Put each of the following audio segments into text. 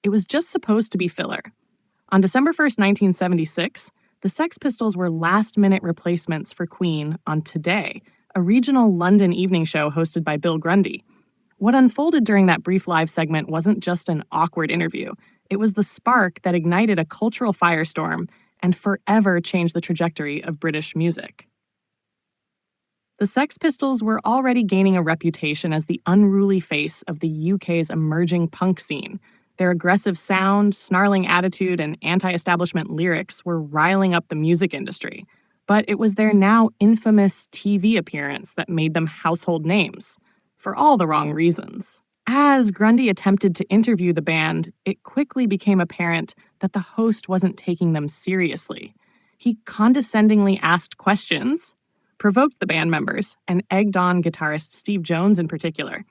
It was just supposed to be filler. On December 1st, 1976, the Sex Pistols were last-minute replacements for Queen on Today, a regional London evening show hosted by Bill Grundy. What unfolded during that brief live segment wasn't just an awkward interview. It was the spark that ignited a cultural firestorm and forever changed the trajectory of British music. The Sex Pistols were already gaining a reputation as the unruly face of the UK's emerging punk scene. Their aggressive sound, snarling attitude, and anti-establishment lyrics were riling up the music industry. But it was their now infamous TV appearance that made them household names, for all the wrong reasons. As Grundy attempted to interview the band, it quickly became apparent that the host wasn't taking them seriously. He condescendingly asked questions, provoked the band members, and egged on guitarist Steve Jones in particular.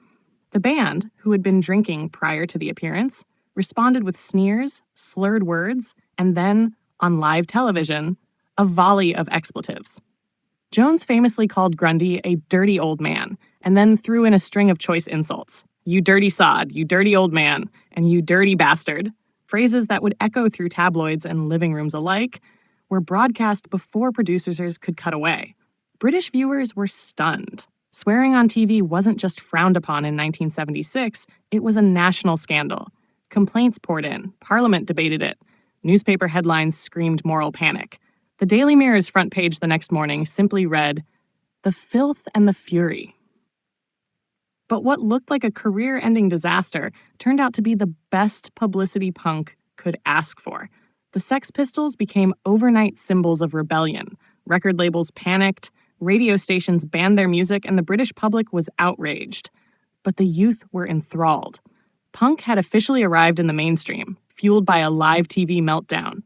The band, who had been drinking prior to the appearance, responded with sneers, slurred words, and then, on live television, a volley of expletives. Jones famously called Grundy a dirty old man, and then threw in a string of choice insults. "You dirty sod, you dirty old man, and you dirty bastard," phrases that would echo through tabloids and living rooms alike, were broadcast before producers could cut away. British viewers were stunned. Swearing on TV wasn't just frowned upon in 1976, it was a national scandal. Complaints poured in, Parliament debated it, newspaper headlines screamed moral panic. The Daily Mirror's front page the next morning simply read, "The filth and the fury." But what looked like a career-ending disaster turned out to be the best publicity punk could ask for. The Sex Pistols became overnight symbols of rebellion. Record labels panicked, radio stations banned their music, and the British public was outraged. But the youth were enthralled. Punk had officially arrived in the mainstream, fueled by a live TV meltdown.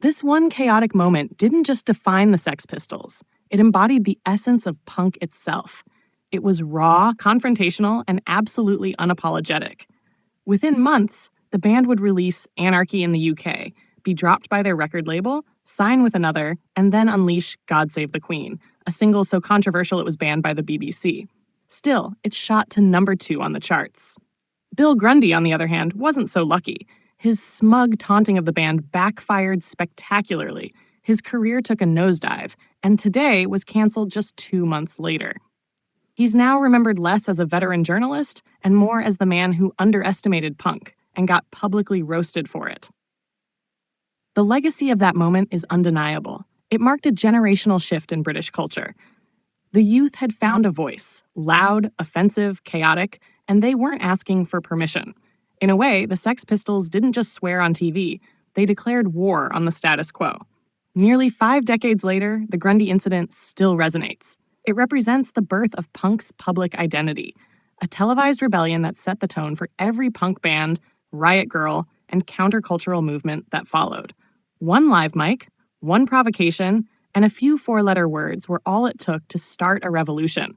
This one chaotic moment didn't just define the Sex Pistols. It embodied the essence of punk itself. It was raw, confrontational, and absolutely unapologetic. Within months, the band would release Anarchy in the UK, be dropped by their record label, sign with another, and then unleash God Save the Queen, a single so controversial it was banned by the BBC. Still, it shot to number 2 on the charts. Bill Grundy, on the other hand, wasn't so lucky. His smug taunting of the band backfired spectacularly. His career took a nosedive, and Today was canceled just 2 months later. He's now remembered less as a veteran journalist and more as the man who underestimated punk and got publicly roasted for it. The legacy of that moment is undeniable. It marked a generational shift in British culture. The youth had found a voice, loud, offensive, chaotic, and they weren't asking for permission. In a way, the Sex Pistols didn't just swear on TV, they declared war on the status quo. Nearly 5 decades later, the Grundy incident still resonates. It represents the birth of punk's public identity, a televised rebellion that set the tone for every punk band, riot girl, and countercultural movement that followed. One live mic, one provocation, and a few 4-letter words were all it took to start a revolution.